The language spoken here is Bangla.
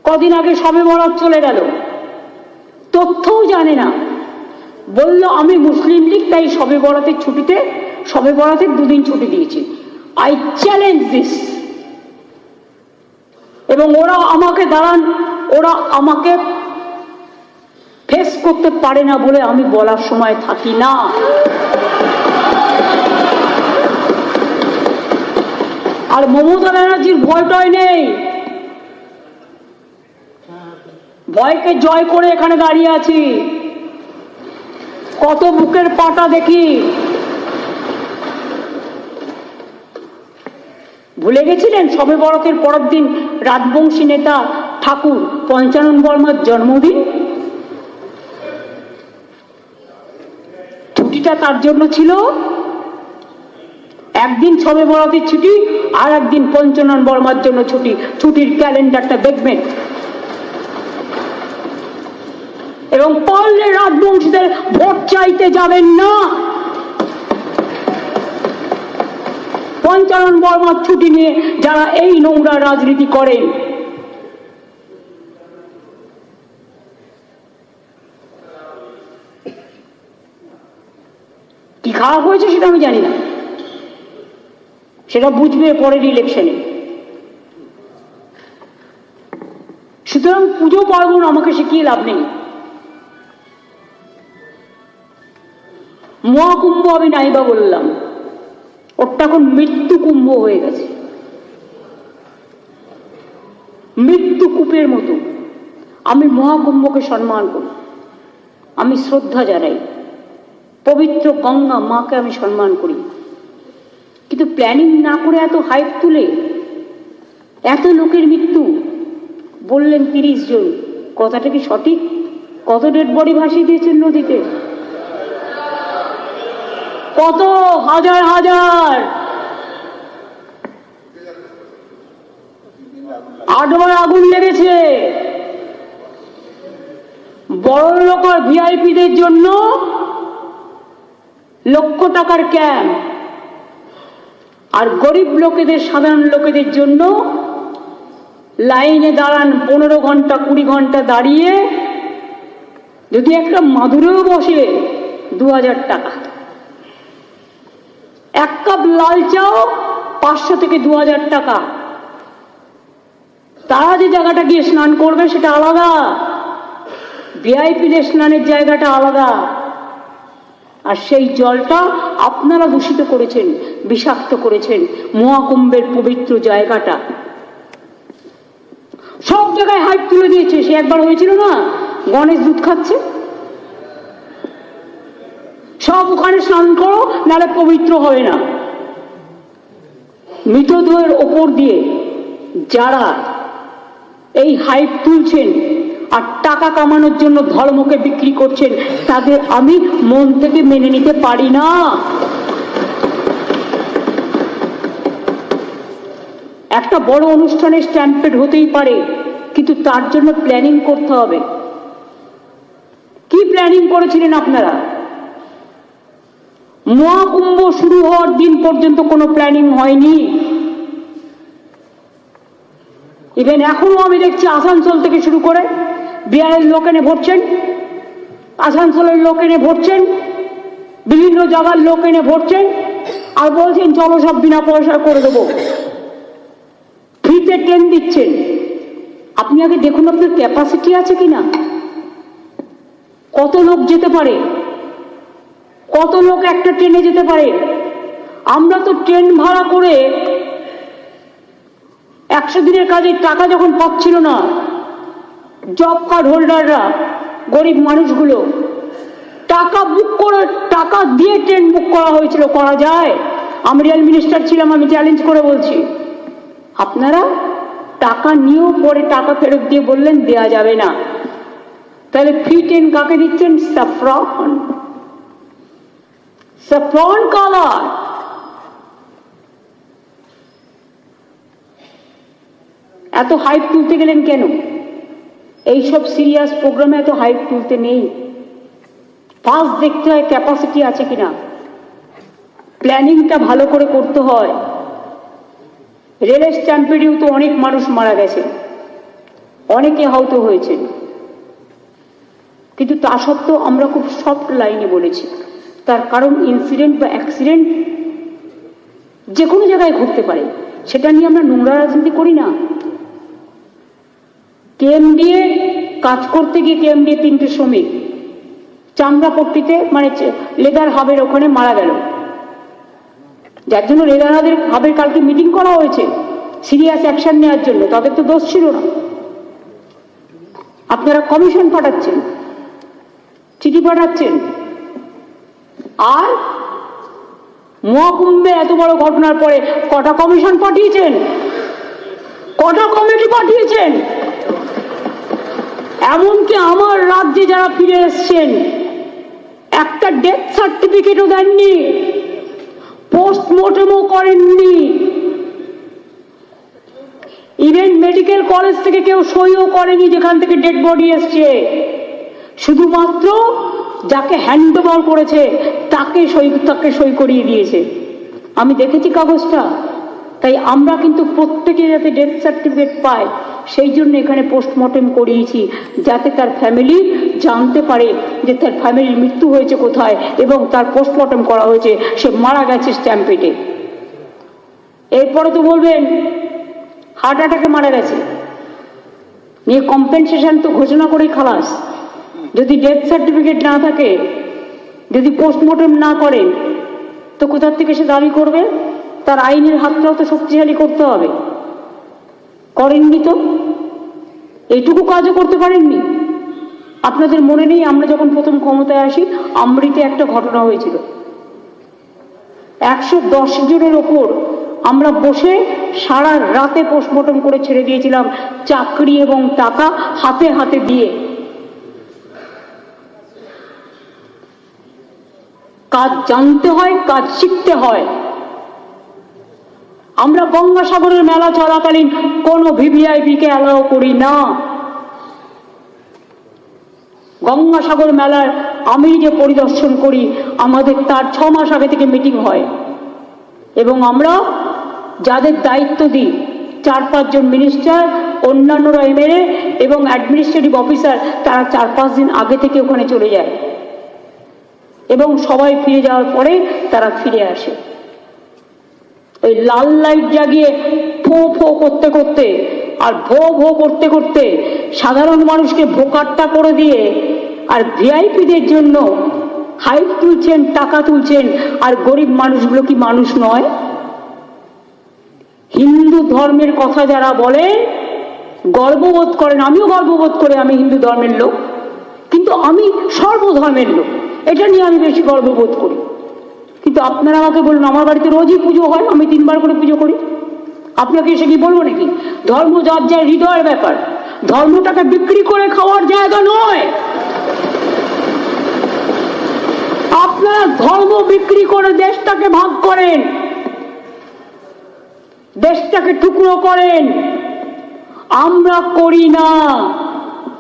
কদিন আগে শবে বরাত চলে গেল, তথ্যও জানে না, বলল আমি মুসলিম লীগ তাই শবে বরাতের ছুটিতে, শবে বরাতের 2 দিন ছুটি দিয়েছি। I challenge this. এবং ওরা আমাকে দাঁড়ান, ওরা আমাকে ফেস করতে পারে না বলে আমি বলার সময় থাকি না। আর মমতা ব্যানার্জির ভয়টয় নেই, ভয়কে জয় করে এখানে দাঁড়িয়ে আছি। কত বুকের পাটা দেখি। ভুলে গেছিলেন শবে বরাতের পরের দিন রাজবংশী নেতা ঠাকুর পঞ্চানন বর্মার জন্মদিন? ছুটিটা তার জন্য ছিল, একদিন শবে বরাতের ছুটি আর একদিন পঞ্চানন বর্মার জন্য ছুটি। ছুটির ক্যালেন্ডারটা দেখবেন। এবং পারলে রাজবংশীদের ভোট চাইতে যাবেন না। পঞ্চানন বর্মার ছুটি নিয়ে যারা এই নোংরা রাজনীতি করেন, কি খারাপ হয়েছে সেটা আমি জানি না, সেটা বুঝবে পরের ইলেকশনে। সুতরাং পুজো পার্বণ আমাকে শিখিয়ে লাভ নেই। মহাকুম্ভ আমি নাইবা বললাম, ওটা এখন মৃত্যু কুম্ভ হয়ে গেছে, মৃত্যু কূপের মতো। আমি মহাকুম্ভকে সম্মান করি, আমি শ্রদ্ধা জানাই, পবিত্র গঙ্গা মাকে আমি সম্মান করি, কিন্তু প্ল্যানিং না করে এত হাইপ তুলে এত লোকের মৃত্যু বললেন 30 জন, কথাটা কি সঠিক? কত ডেড বডি ভাসিয়ে দিয়েছেন নদীতে? কত হাজার হাজার, 8 বার আগুন লেগেছে। বড় লোক আর ভিআইপিদের জন্য লক্ষ টাকার ক্যাম্প, আর গরিব লোকেদের, সাধারণ লোকেদের জন্য লাইনে দাঁড়ান 15 ঘন্টা 20 ঘন্টা দাঁড়িয়ে, যদি একটা মাদুরেও বসে 2000 টাকা। 1 কাপ লাল চাও 500 থেকে 2000 টাকা। তারা যে জায়গাটা গিয়ে স্নান করবে সেটা আলাদা, ভিআইপিদের স্নানের জায়গাটা আলাদা। আর সেই জলটা আপনারা দূষিত করেছেন, বিষাক্ত করেছেন মহাকুম্ভের পবিত্র জায়গাটা। সব জায়গায় হাইপ তুলে দিয়েছে। সে একবার হয়েছিল না, গণেশ দুধ খাচ্ছে, সব ওখানে স্নান করো নাহলে পবিত্র হবে না। মৃতদেহের ওপর দিয়ে যারা এই হাইপ তুলছেন আর টাকা কামানোর জন্য ধর্মকে বিক্রি করছেন, তাদের আমি মন থেকে মেনে নিতে পারি না। একটা বড় অনুষ্ঠানে স্ট্যাম্পেড হতেই পারে, কিন্তু তার জন্য প্ল্যানিং করতে হবে। কি প্ল্যানিং করেছিলেন আপনারা? মহাকুম্ভ শুরু হওয়ার দিন পর্যন্ত কোনো প্ল্যানিং হয়নি। ইভেন এখনো আমি দেখছি আসানসোল থেকে শুরু করে বিহারের লোক এনে ভরছেন, আসানসোলের লোক এনে ভরছেন, বিভিন্ন জায়গার লোক এনে ভরছেন, আর বলছেন চলো সব বিনা পয়সা করে দেবো, ফ্রিতে ট্রেন দিচ্ছেন। আপনি আগে দেখুন আপনার ক্যাপাসিটি আছে কিনা, কত লোক যেতে পারে, কত লোক একটা ট্রেনে যেতে পারে। আমরা তো ট্রেন ভাড়া করে 100 দিনের কাজে টাকা যখন পাচ্ছিল না, জব কার্ড হোল্ডাররা, গরিব মানুষগুলো টাকা বুক করে, টাকা দিয়ে ট্রেন বুক করা হয়েছিল। করা যায়? আমি রেল মিনিস্টার ছিলাম, আমি চ্যালেঞ্জ করে বলছি, আপনারা টাকা নিয়েও পরে টাকা ফেরত দিয়ে বললেন দেয়া যাবে না। তাহলে ফ্রি ট্রেন কাকে দিচ্ছেন? Saffron, saffron colour. এত হাইপ তুলতে গেলেন কেন? এইসব সিরিয়াস প্রোগ্রামে এত হাইপ তুলতে নেই। ফার্স্ট দেখতে হয় ক্যাপাসিটি আছে কিনা, প্ল্যানিংটা ভালো করে করতে হয়। রেলের স্ট্যাম্পেডেও তো অনেক মানুষ মারা গেছে, অনেকে আহত হয়েছেন, কিন্তু তা সত্ত্বেও আমরা খুব সফট লাইনে বলেছি। তার কারণ ইনসিডেন্ট বা অ্যাক্সিডেন্ট যে কোনো জায়গায় ঘটতে পারে, সেটা নিয়ে আমরা নোংরা রাজনীতি করি না। কেএমডিএ কাজ করতে গিয়ে কেএমডিএ 3টে শ্রমিক চামড়াপট্টিতে মানে লেদার হাবের ওখানে মারা গেল, যার জন্য লেদার হাবের কালকে মিটিং করা হয়েছে সিরিয়াস অ্যাকশন নেওয়ার জন্য। তাদের তো দোষ ছিল না। আপনারা কমিশন পাঠাচ্ছেন, চিঠি পাঠাচ্ছেন, আর মহাকুম্ভে এত বড় ঘটনার পরে কটা কমিশন পাঠিয়েছেন, কটা কমিটি পাঠিয়েছেন। এমনকি আমার রাজ্যে যারা ফিরে এসছেন একটা ডেথ সার্টিফিকেটও দেননি, পোস্টমর্টমও করেননি, ইভেন মেডিকেল কলেজ থেকে কেউ সইও করেনি যেখান থেকে ডেড বডি এসছে। শুধুমাত্র যাকে হ্যান্ড ওভার করেছে তাকে সই করিয়ে দিয়েছে। আমি দেখেছি কাগজটা। তাই আমরা কিন্তু প্রত্যেকে যাতে ডেথ সার্টিফিকেট পায় সেই জন্য এখানে পোস্টমর্টম করিয়েছি, যাতে তার ফ্যামিলি জানতে পারে যে তার ফ্যামিলির মৃত্যু হয়েছে কোথায় এবং তার পোস্টমর্টম করা হয়েছে, সে মারা গেছে স্ট্যাম্পেডে। এরপরে তো বলবেন হার্ট অ্যাটাকে মারা গেছে, নিয়ে কম্পেনসেশন তো ঘোষণা করেই খালাস। যদি ডেথ সার্টিফিকেট না থাকে, যদি পোস্টমর্টম না করেন, তো কোথার থেকে সে দাবি করবে? তার আইনের হাতটাও তো শক্তিশালী করতে হবে। করেননি তো, এইটুকু কাজও করতে পারেননি। আপনাদের মনে নেই আমরা যখন প্রথম ক্ষমতায় আসি আমৃতে একটা ঘটনা হয়েছিল, 110 জনের ওপর আমরা বসে সারা রাতে পোস্টমর্টম করে ছেড়ে দিয়েছিলাম, চাকরি এবং টাকা হাতে হাতে দিয়ে। কাজ জানতে হয়, কাজ শিখতে হয়। আমরা গঙ্গাসাগরের মেলা চলাকালীন কোনো ভিভিআইপি কে অ্যালাউ করি না। গঙ্গাসাগর মেলার আমি যে পরিদর্শন করি, আমাদের তার 6 মাস আগে থেকে মিটিং হয় এবং আমরা যাদের দায়িত্ব দিই 4-5 জন মিনিস্টার, অন্যান্যরা এমএলএ এবং অ্যাডমিনিস্ট্রেটিভ অফিসার, তারা 4-5 দিন আগে থেকে ওখানে চলে যায় এবং সবাই ফিরে যাওয়ার পরে তারা ফিরে আসে। ওই লাল লাইট জাগিয়ে ফো ফো করতে করতে আর ভো ভো করতে করতে সাধারণ মানুষকে ভোকাট্টা করে দিয়ে আর ভিআইপিদের জন্য হাইট তুলছেন, টাকা তুলছেন, আর গরিব মানুষগুলো কি মানুষ নয়? হিন্দু ধর্মের কথা যারা বলেন গর্ববোধ করেন, আমিও গর্ববোধ করি আমি হিন্দু ধর্মের লোক, কিন্তু আমি সর্বধর্মের লোক, এটা নিয়ে আমি বেশি গর্ববোধ করি। কিন্তু আপনারা আমাকে বলুন, আমার বাড়িতে রোজই পুজো হয়, আমি 3 বার করে পুজো করি, আপনাকে এসে কি বলবো নাকি? ধর্ম যার যার হৃদয়ের ব্যাপার, ধর্মটাকে বিক্রি করে খাওয়ার জায়গা নয়। আপনারা ধর্ম বিক্রি করে দেশটাকে ভাগ করেন, দেশটাকে টুকরো করেন, আমরা করি না।